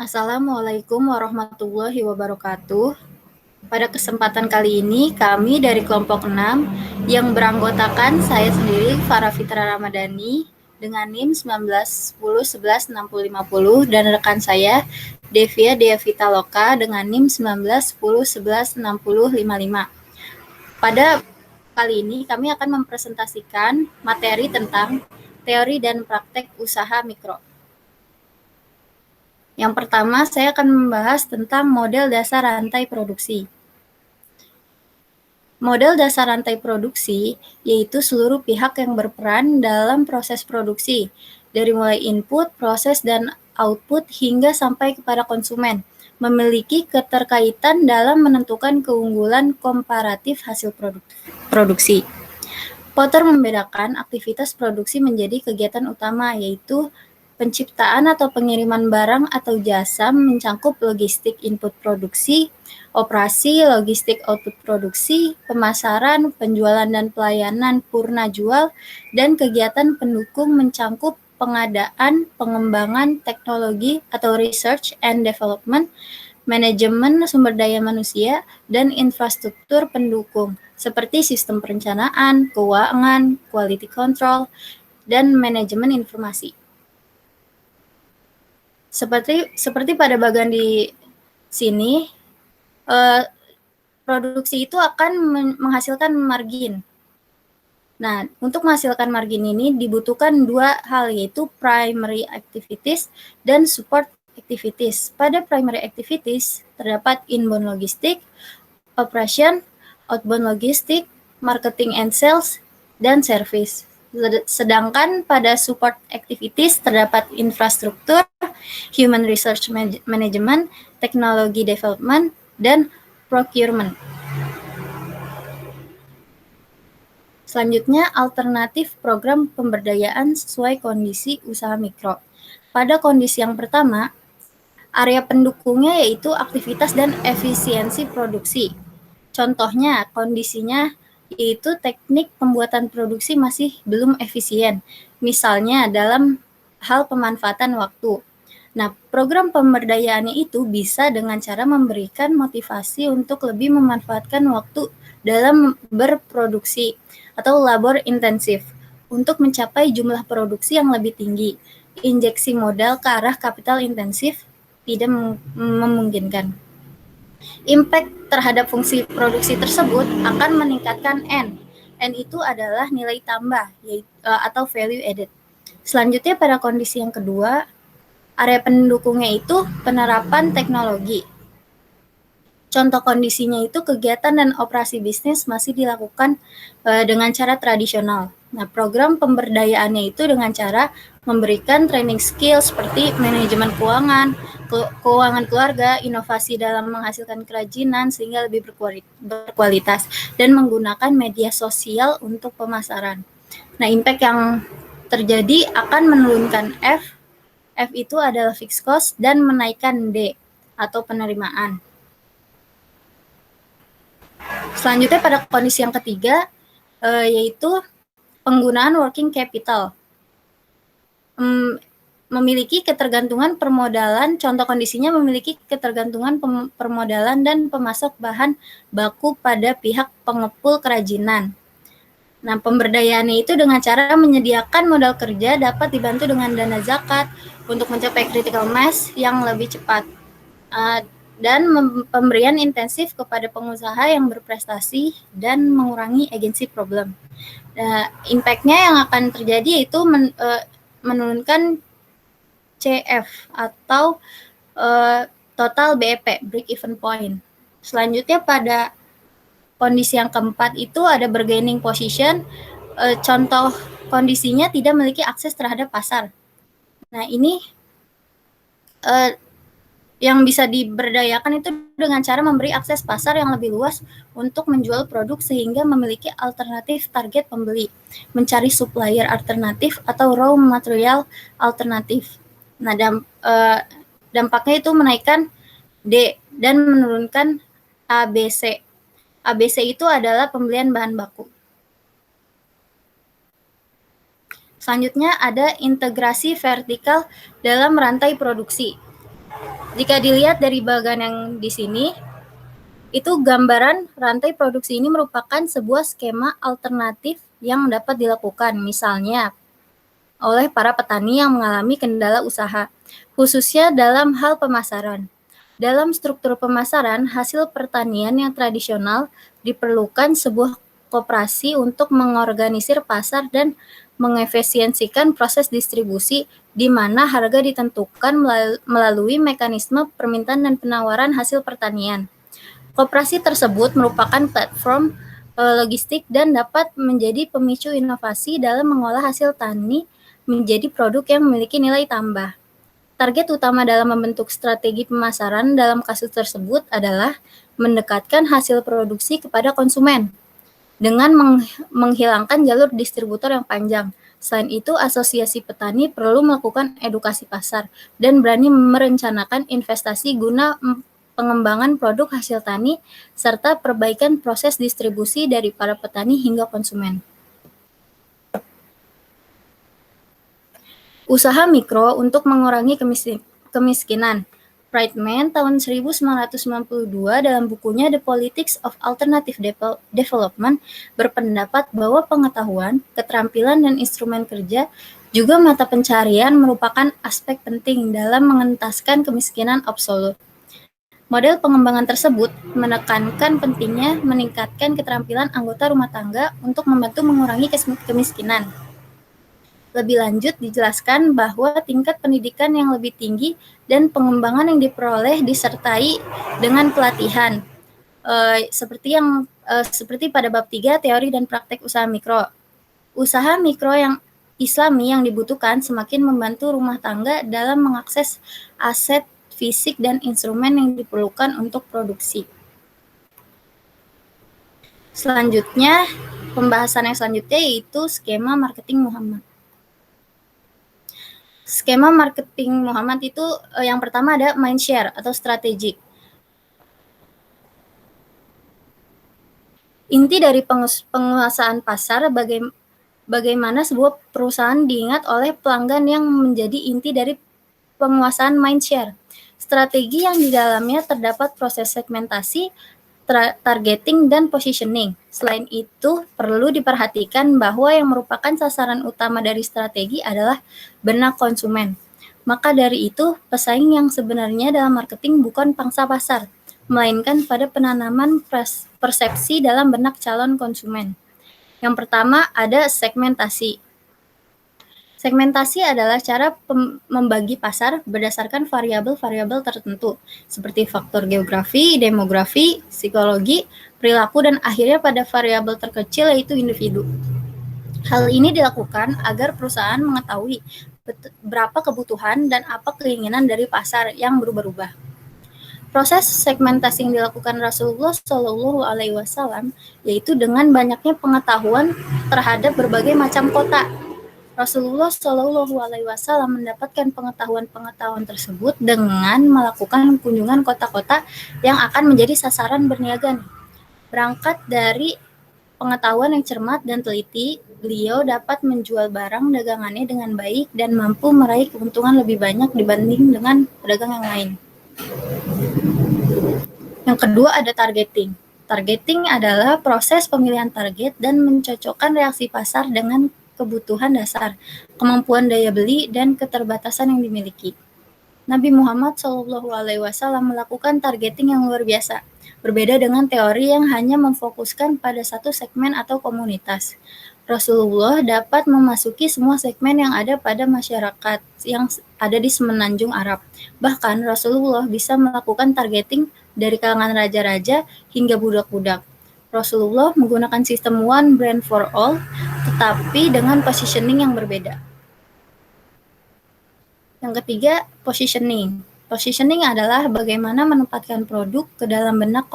Assalamualaikum warahmatullahi wabarakatuh. Pada kesempatan kali ini, kami dari kelompok 6 yang beranggotakan saya sendiri, Farah Fitra Ramadhani, dengan NIM 1910116050 dan rekan saya, Devia Devita Loka dengan NIM 1910116055. Pada kali ini, kami akan mempresentasikan materi tentang teori dan praktek usaha mikro. Yang pertama, saya akan membahas tentang model dasar rantai produksi. Model dasar rantai produksi yaitu seluruh pihak yang berperan dalam proses produksi, dari mulai input, proses, dan output hingga sampai kepada konsumen, memiliki keterkaitan dalam menentukan keunggulan komparatif hasil produksi. Potter membedakan aktivitas produksi menjadi kegiatan utama, yaitu penciptaan atau pengiriman barang atau jasa mencakup logistik input produksi, operasi, logistik output produksi, pemasaran, penjualan dan pelayanan purna jual, dan kegiatan pendukung mencakup pengadaan, pengembangan teknologi atau research and development, manajemen sumber daya manusia, dan infrastruktur pendukung, seperti sistem perencanaan, keuangan, quality control, dan manajemen informasi. Seperti pada bagian di sini, produksi itu akan menghasilkan margin. Nah, untuk menghasilkan margin ini dibutuhkan dua hal, yaitu primary activities dan support activities. Pada primary activities terdapat inbound logistik, operation, outbound logistik, marketing and sales, dan service. Sedangkan pada support activities terdapat infrastruktur, human research management, teknologi development, dan procurement. Selanjutnya, alternatif program pemberdayaan sesuai kondisi usaha mikro. Pada kondisi yang pertama, area pendukungnya yaitu aktivitas dan efisiensi produksi. Contohnya, kondisinya yaitu teknik pembuatan produksi masih belum efisien, misalnya dalam hal pemanfaatan waktu. Nah, program pemberdayaannya itu bisa dengan cara memberikan motivasi untuk lebih memanfaatkan waktu dalam berproduksi atau labor intensif untuk mencapai jumlah produksi yang lebih tinggi. Injeksi modal ke arah kapital intensif tidak memungkinkan. Impact terhadap fungsi produksi tersebut akan meningkatkan N. N itu adalah nilai tambah atau value added. Selanjutnya pada kondisi yang kedua, area pendukungnya itu penerapan teknologi. Contoh kondisinya itu kegiatan dan operasi bisnis masih dilakukan dengan cara tradisional. Nah, program pemberdayaannya itu dengan cara memberikan training skill seperti manajemen keuangan, keuangan keluarga, inovasi dalam menghasilkan kerajinan sehingga lebih berkualitas, dan menggunakan media sosial untuk pemasaran. Nah, impact yang terjadi akan menurunkan F. F itu adalah fixed cost dan menaikkan D atau penerimaan. Selanjutnya pada kondisi yang ketiga, yaitu penggunaan working capital. Memiliki ketergantungan permodalan, contoh kondisinya memiliki ketergantungan permodalan dan pemasok bahan baku pada pihak pengepul kerajinan. Nah, pemberdayaannya itu dengan cara menyediakan modal kerja dapat dibantu dengan dana zakat untuk mencapai critical mass yang lebih cepat. Dan pemberian intensif kepada pengusaha yang berprestasi dan mengurangi agency problem. Impact-nya yang akan terjadi yaitu menurunkan CF atau total BEP, break even point. Selanjutnya pada kondisi yang keempat itu ada bargaining position. Contoh kondisinya tidak memiliki akses terhadap pasar. Nah, ini yang bisa diberdayakan itu dengan cara memberi akses pasar yang lebih luas untuk menjual produk sehingga memiliki alternatif target pembeli, mencari supplier alternatif atau raw material alternatif. Nah, dampaknya itu menaikkan D dan menurunkan ABC. ABC itu adalah pembelian bahan baku. Selanjutnya ada integrasi vertikal dalam rantai produksi. Jika dilihat dari bagian yang di sini, itu gambaran rantai produksi ini merupakan sebuah skema alternatif yang dapat dilakukan, misalnya oleh para petani yang mengalami kendala usaha, khususnya dalam hal pemasaran. Dalam struktur pemasaran, hasil pertanian yang tradisional diperlukan sebuah koperasi untuk mengorganisir pasar dan mengefisiensikan proses distribusi di mana harga ditentukan melalui mekanisme permintaan dan penawaran hasil pertanian. Koperasi tersebut merupakan platform logistik dan dapat menjadi pemicu inovasi dalam mengolah hasil tani menjadi produk yang memiliki nilai tambah. Target utama dalam membentuk strategi pemasaran dalam kasus tersebut adalah mendekatkan hasil produksi kepada konsumen dengan menghilangkan jalur distributor yang panjang. Selain itu, asosiasi petani perlu melakukan edukasi pasar dan berani merencanakan investasi guna pengembangan produk hasil tani serta perbaikan proses distribusi dari para petani hingga konsumen. Usaha mikro untuk mengurangi kemiskinan. Friedman tahun 1992 dalam bukunya The Politics of Alternative Development berpendapat bahwa pengetahuan, keterampilan, dan instrumen kerja juga mata pencarian merupakan aspek penting dalam mengentaskan kemiskinan absolut. Model pengembangan tersebut menekankan pentingnya meningkatkan keterampilan anggota rumah tangga untuk membantu mengurangi kemiskinan. Lebih lanjut dijelaskan bahwa tingkat pendidikan yang lebih tinggi dan pengembangan yang diperoleh disertai dengan pelatihan seperti pada bab 3 teori dan praktek usaha mikro. Usaha mikro yang Islami yang dibutuhkan semakin membantu rumah tangga dalam mengakses aset fisik dan instrumen yang diperlukan untuk produksi. Selanjutnya, pembahasan yang selanjutnya yaitu skema marketing Muhammad. Skema marketing Muhammad itu yang pertama ada mindshare atau strategi. Inti dari penguasaan pasar bagaimana sebuah perusahaan diingat oleh pelanggan yang menjadi inti dari penguasaan mindshare. Strategi yang di dalamnya terdapat proses segmentasi, targeting, dan positioning. Selain itu, perlu diperhatikan bahwa yang merupakan sasaran utama dari strategi adalah benak konsumen. Maka dari itu, pesaing yang sebenarnya dalam marketing bukan pangsa pasar, melainkan pada penanaman persepsi dalam benak calon konsumen. Yang pertama ada segmentasi. Segmentasi adalah cara membagi pasar berdasarkan variabel-variabel tertentu, seperti faktor geografi, demografi, psikologi, perilaku, dan akhirnya pada variabel terkecil yaitu individu. Hal ini dilakukan agar perusahaan mengetahui berapa kebutuhan dan apa keinginan dari pasar yang berubah-ubah. Proses segmentasi yang dilakukan Rasulullah Shallallahu Alaihi Wasallam yaitu dengan banyaknya pengetahuan terhadap berbagai macam kota. Rasulullah Shallallahu Alaihi Wasallam mendapatkan pengetahuan-pengetahuan tersebut dengan melakukan kunjungan kota-kota yang akan menjadi sasaran berniaga. Berangkat dari pengetahuan yang cermat dan teliti, beliau dapat menjual barang dagangannya dengan baik dan mampu meraih keuntungan lebih banyak dibanding dengan pedagang yang lain. Yang kedua ada targeting. Targeting adalah proses pemilihan target dan mencocokkan reaksi pasar dengan kebutuhan dasar, kemampuan daya beli, dan keterbatasan yang dimiliki. Nabi Muhammad SAW melakukan targeting yang luar biasa, berbeda dengan teori yang hanya memfokuskan pada satu segmen atau komunitas. Rasulullah dapat memasuki semua segmen yang ada pada masyarakat yang ada di semenanjung Arab. Bahkan Rasulullah bisa melakukan targeting dari kalangan raja-raja hingga budak-budak. Rasulullah menggunakan sistem one brand for all, tetapi dengan positioning yang berbeda. Yang ketiga, positioning. Positioning adalah bagaimana menempatkan produk ke dalam benak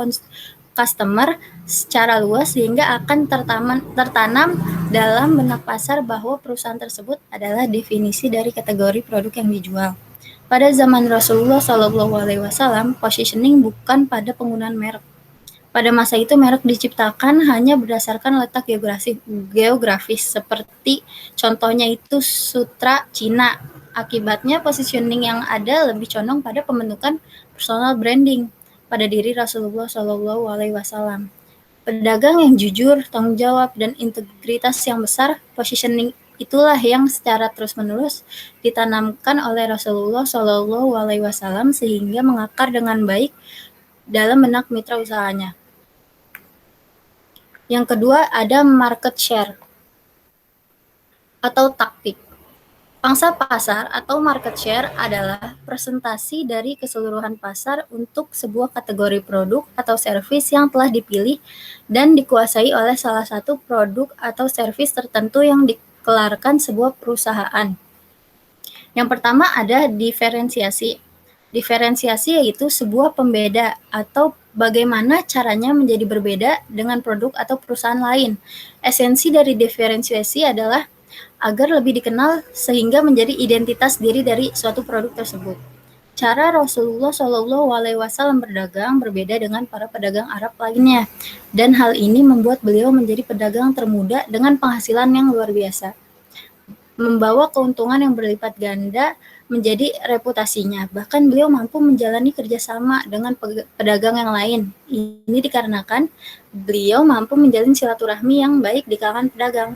customer secara luas sehingga akan tertanam dalam benak pasar bahwa perusahaan tersebut adalah definisi dari kategori produk yang dijual. Pada zaman Rasulullah SAW, positioning bukan pada penggunaan merek. Pada masa itu merek diciptakan hanya berdasarkan letak geografis seperti contohnya itu sutra Cina Akibatnya, positioning yang ada lebih condong pada pembentukan personal branding pada diri Rasulullah SAW. Pedagang yang jujur, tanggung jawab, dan integritas yang besar, positioning itulah yang secara terus-menerus ditanamkan oleh Rasulullah SAW sehingga mengakar dengan baik dalam benak mitra usahanya. Yang kedua ada market share atau taktik. Pangsa pasar atau market share adalah presentasi dari keseluruhan pasar untuk sebuah kategori produk atau servis yang telah dipilih dan dikuasai oleh salah satu produk atau servis tertentu yang dikelarkan sebuah perusahaan. Yang pertama ada diferensiasi. Diferensiasi yaitu sebuah pembeda atau bagaimana caranya menjadi berbeda dengan produk atau perusahaan lain. Esensi dari diferensiasi adalah agar lebih dikenal sehingga menjadi identitas diri dari suatu produk tersebut. Cara Rasulullah SAW berdagang berbeda dengan para pedagang Arab lainnya, dan hal ini membuat beliau menjadi pedagang termuda dengan penghasilan yang luar biasa, membawa keuntungan yang berlipat ganda menjadi reputasinya. Bahkan beliau mampu menjalani kerjasama dengan pedagang yang lain. Ini dikarenakan beliau mampu menjalin silaturahmi yang baik di kalangan pedagang.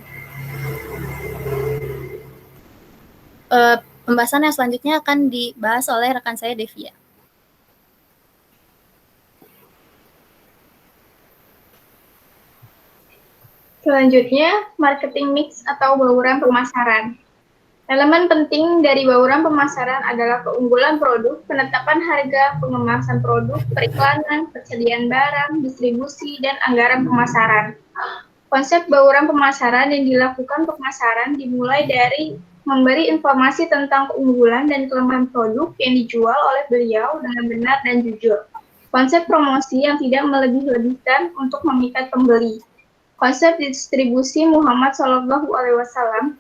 Pembahasan yang selanjutnya akan dibahas oleh rekan saya Devia. Selanjutnya, marketing mix atau bauran pemasaran. Elemen penting dari bauran pemasaran adalah keunggulan produk, penetapan harga, pengemasan produk, periklanan, persediaan barang, distribusi, dan anggaran pemasaran. Konsep bauran pemasaran yang dilakukan pemasaran dimulai dari memberi informasi tentang keunggulan dan kelemahan produk yang dijual oleh beliau dengan benar dan jujur. Konsep promosi yang tidak melebih-lebihkan untuk memikat pembeli. Konsep distribusi Muhammad SAW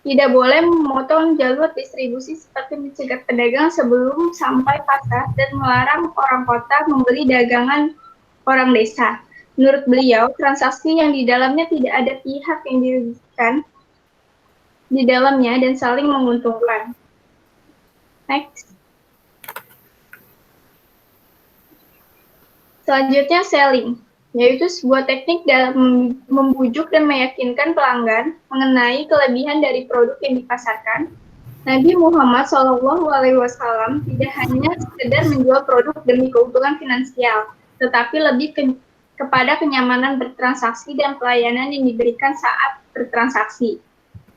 tidak boleh memotong jalur distribusi seperti mencegat pedagang sebelum sampai pasar dan melarang orang kota membeli dagangan orang desa. Menurut beliau, transaksi yang di dalamnya tidak ada pihak yang dirugikan di dalamnya dan saling menguntungkan. Next. Selanjutnya selling, yaitu sebuah teknik dalam membujuk dan meyakinkan pelanggan mengenai kelebihan dari produk yang dipasarkan. Nabi Muhammad SAW tidak hanya sekedar menjual produk demi keuntungan finansial, tetapi lebih kepada kenyamanan bertransaksi dan pelayanan yang diberikan saat bertransaksi.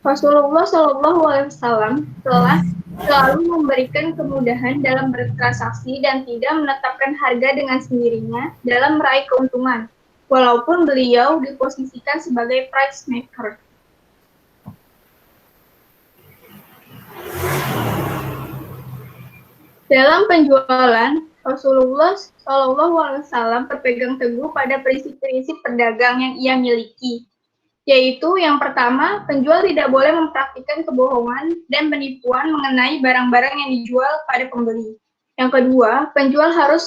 Rasulullah SAW telah selalu memberikan kemudahan dalam bertransaksi dan tidak menetapkan harga dengan sendirinya dalam meraih keuntungan, walaupun beliau diposisikan sebagai price maker. Dalam penjualan, Rasulullah SAW berpegang teguh pada prinsip-prinsip pedagang yang ia miliki, yaitu yang pertama, penjual tidak boleh mempraktikkan kebohongan dan penipuan mengenai barang-barang yang dijual pada pembeli. Yang kedua, penjual harus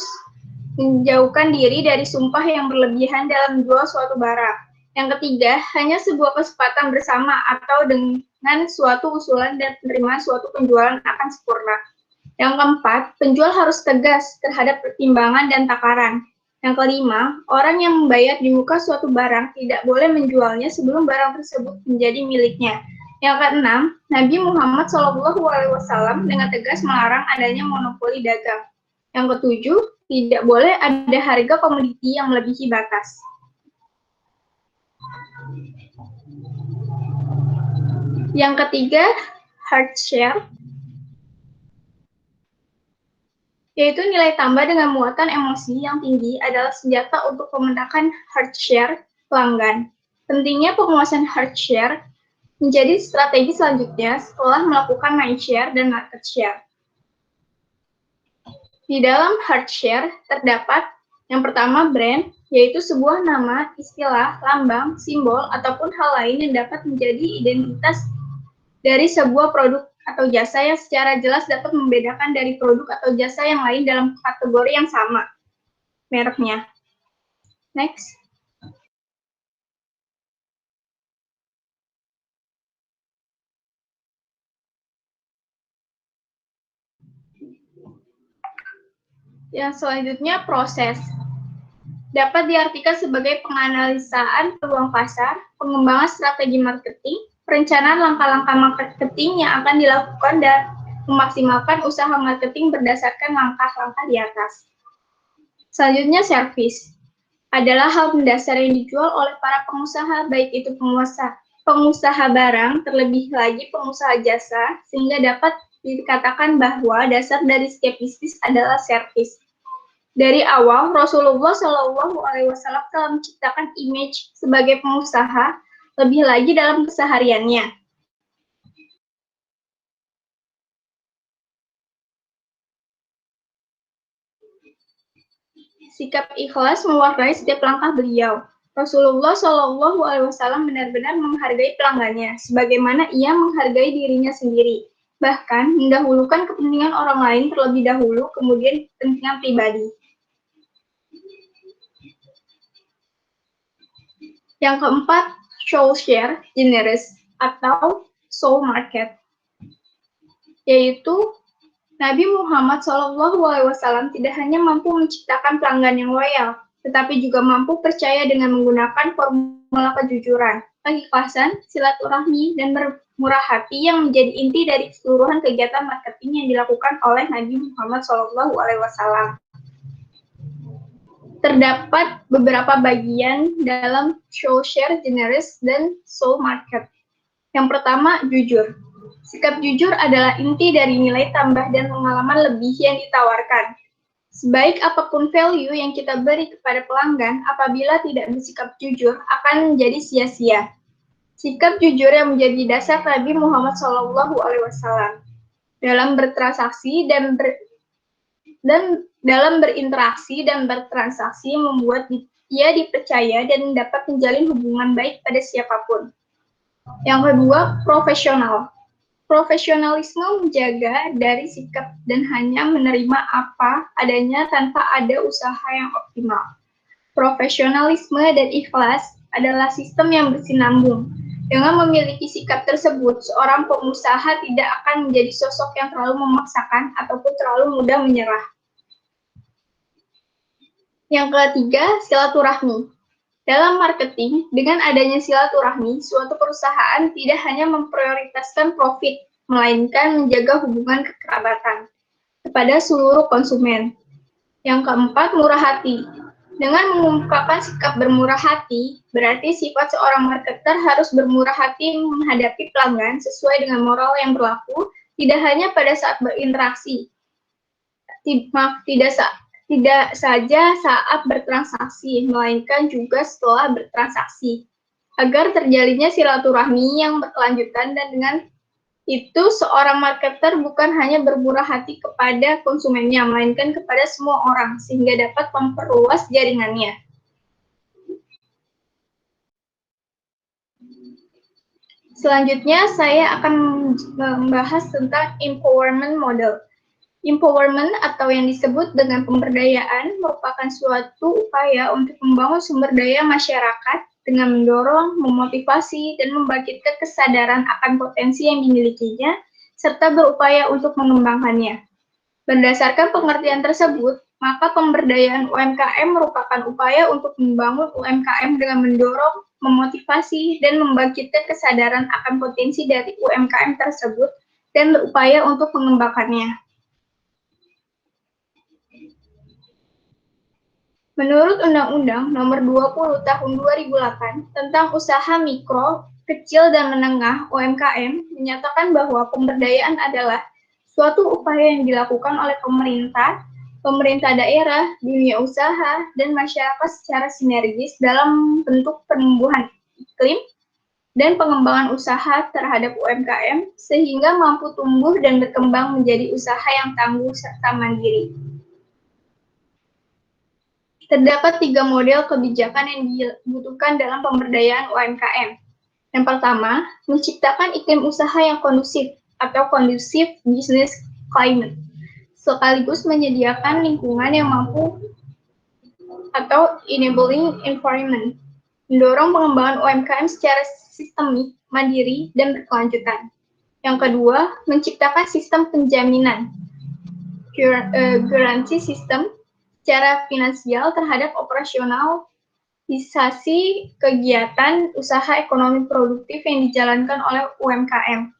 menjauhkan diri dari sumpah yang berlebihan dalam menjual suatu barang. Yang ketiga, hanya sebuah kesepakatan bersama atau dengan suatu usulan dan penerimaan suatu penjualan akan sempurna. Yang keempat, penjual harus tegas terhadap pertimbangan dan takaran. Yang kelima, orang yang membayar di muka suatu barang tidak boleh menjualnya sebelum barang tersebut menjadi miliknya. Yang keenam, Nabi Muhammad SAW dengan tegas melarang adanya monopoli dagang. Yang ketujuh, tidak boleh ada harga komoditi yang melebihi batas. Yang ketiga, hard share, yaitu nilai tambah dengan muatan emosi yang tinggi adalah senjata untuk memenangkan hard share pelanggan. Pentingnya penguasaan hard share menjadi strategi selanjutnya setelah melakukan mind share dan market share. Di dalam hard share terdapat yang pertama brand, yaitu sebuah nama, istilah, lambang, simbol, ataupun hal lain yang dapat menjadi identitas dari sebuah produk atau jasa yang secara jelas dapat membedakan dari produk atau jasa yang lain dalam kategori yang sama mereknya. Next. Yang selanjutnya, proses. Dapat diartikan sebagai penganalisaan peluang pasar, pengembangan strategi marketing, perencanaan langkah-langkah marketing yang akan dilakukan dan memaksimalkan usaha marketing berdasarkan langkah-langkah di atas. Selanjutnya, service. Adalah hal mendasar yang dijual oleh para pengusaha, baik itu pengusaha barang, terlebih lagi pengusaha jasa, sehingga dapat dikatakan bahwa dasar dari setiap bisnis adalah service. Dari awal, Rasulullah Shallallahu Alaihi Wasallam telah menciptakan image sebagai pengusaha, lebih lagi dalam kesehariannya. Sikap ikhlas mewarnai setiap langkah beliau. Rasulullah Shallallahu Alaihi Wasallam benar-benar menghargai pelanggannya, sebagaimana ia menghargai dirinya sendiri. Bahkan mendahulukan kepentingan orang lain terlebih dahulu, kemudian kepentingan pribadi. Yang keempat, soul share generous atau soul market, yaitu Nabi Muhammad SAW tidak hanya mampu menciptakan pelanggan yang loyal, tetapi juga mampu percaya dengan menggunakan formula kejujuran, keikhlasan, silaturahmi, dan bermurah hati yang menjadi inti dari keseluruhan kegiatan marketing yang dilakukan oleh Nabi Muhammad SAW. Terdapat beberapa bagian dalam soul share generous dan soul market. Yang pertama, jujur. Sikap jujur adalah inti dari nilai tambah dan pengalaman lebih yang ditawarkan. Sebaik apapun value yang kita beri kepada pelanggan, apabila tidak bersikap jujur, akan menjadi sia-sia. Sikap jujur yang menjadi dasar Nabi Muhammad SAW dalam bertransaksi dan dalam berinteraksi dan bertransaksi membuat dia dipercaya dan dapat menjalin hubungan baik pada siapapun. Yang kedua, profesional. Profesionalisme menjaga dari sikap dan hanya menerima apa adanya tanpa ada usaha yang optimal. Profesionalisme dan ikhlas adalah sistem yang bersinambung. Dengan memiliki sikap tersebut, seorang pengusaha tidak akan menjadi sosok yang terlalu memaksakan ataupun terlalu mudah menyerah. Yang ketiga, silaturahmi. Dalam marketing, dengan adanya silaturahmi, suatu perusahaan tidak hanya memprioritaskan profit, melainkan menjaga hubungan kekerabatan kepada seluruh konsumen. Yang keempat, murah hati. Dengan mengungkapkan sikap bermurah hati, berarti sifat seorang marketer harus bermurah hati menghadapi pelanggan sesuai dengan moral yang berlaku, tidak hanya pada saat berinteraksi, tidak saja saat bertransaksi, melainkan juga setelah bertransaksi, agar terjalinnya silaturahmi yang berkelanjutan, dan dengan itu seorang marketer bukan hanya bermurah hati kepada konsumennya, melainkan kepada semua orang, sehingga dapat memperluas jaringannya. Selanjutnya, saya akan membahas tentang empowerment model. Empowerment atau yang disebut dengan pemberdayaan merupakan suatu upaya untuk membangun sumber daya masyarakat dengan mendorong, memotivasi, dan membangkitkan kesadaran akan potensi yang dimilikinya, serta berupaya untuk mengembangkannya. Berdasarkan pengertian tersebut, maka pemberdayaan UMKM merupakan upaya untuk membangun UMKM dengan mendorong, memotivasi, dan membangkitkan kesadaran akan potensi dari UMKM tersebut, dan berupaya untuk mengembangkannya. Menurut Undang-Undang Nomor 20 Tahun 2008 tentang Usaha Mikro, Kecil dan Menengah (UMKM) menyatakan bahwa pemberdayaan adalah suatu upaya yang dilakukan oleh pemerintah daerah, dunia usaha, dan masyarakat secara sinergis dalam bentuk penumbuhan iklim dan pengembangan usaha terhadap UMKM sehingga mampu tumbuh dan berkembang menjadi usaha yang tangguh serta mandiri. Terdapat 3 model kebijakan yang dibutuhkan dalam pemberdayaan UMKM. Yang pertama, menciptakan iklim usaha yang kondusif atau conducive business climate, sekaligus menyediakan lingkungan yang mampu atau enabling environment, mendorong pengembangan UMKM secara sistemik, mandiri, dan berkelanjutan. Yang kedua, menciptakan sistem penjaminan, guarantee system, secara finansial terhadap operasionalisasi kegiatan usaha ekonomi produktif yang dijalankan oleh UMKM.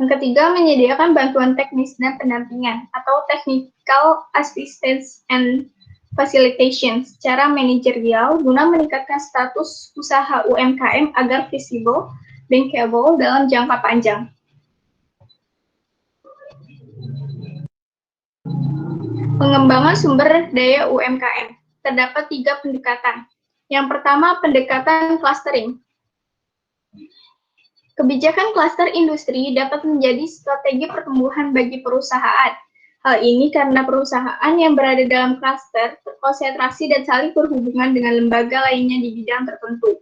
Yang ketiga, menyediakan bantuan teknis dan pendampingan atau technical assistance and facilitation secara manajerial guna meningkatkan status usaha UMKM agar visible, bankable dalam jangka panjang. Pengembangan sumber daya UMKM. Terdapat 3 pendekatan. Yang pertama, pendekatan clustering. Kebijakan klaster industri dapat menjadi strategi pertumbuhan bagi perusahaan. Hal ini karena perusahaan yang berada dalam klaster terkonsentrasi dan saling berhubungan dengan lembaga lainnya di bidang tertentu.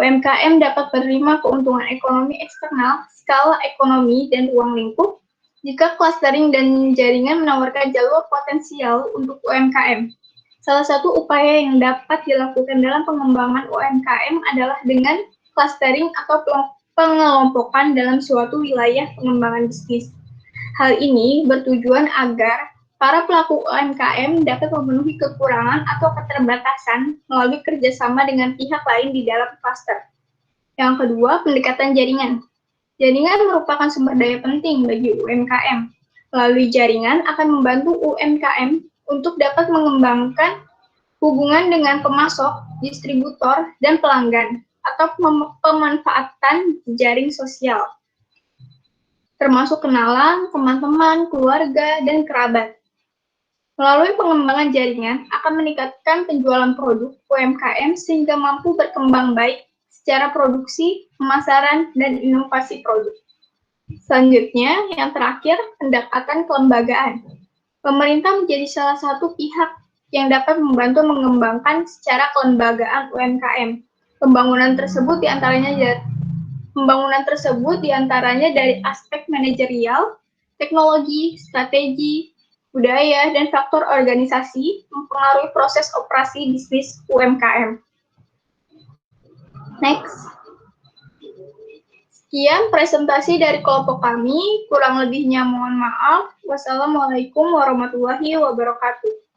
UMKM dapat menerima keuntungan ekonomi eksternal, skala ekonomi, dan ruang lingkup jika clustering dan jaringan menawarkan jalur potensial untuk UMKM. Salah satu upaya yang dapat dilakukan dalam pengembangan UMKM adalah dengan clustering atau pengelompokan dalam suatu wilayah pengembangan bisnis. Hal ini bertujuan agar para pelaku UMKM dapat memenuhi kekurangan atau keterbatasan melalui kerjasama dengan pihak lain di dalam klaster. Yang kedua, pendekatan jaringan. Jaringan merupakan sumber daya penting bagi UMKM. Melalui jaringan akan membantu UMKM untuk dapat mengembangkan hubungan dengan pemasok, distributor, dan pelanggan, atau pemanfaatan jaring sosial, termasuk kenalan, teman-teman, keluarga, dan kerabat. Melalui pengembangan jaringan akan meningkatkan penjualan produk UMKM sehingga mampu berkembang baik secara produksi, pemasaran, dan inovasi produk. Selanjutnya, yang terakhir, pendekatan kelembagaan. Pemerintah menjadi salah satu pihak yang dapat membantu mengembangkan secara kelembagaan UMKM. Pembangunan tersebut diantaranya dari aspek manajerial, teknologi, strategi, budaya, dan faktor organisasi mempengaruhi proses operasi bisnis UMKM. Next. Sekian presentasi dari kelompok kami, kurang lebihnya mohon maaf. Wassalamualaikum warahmatullahi wabarakatuh.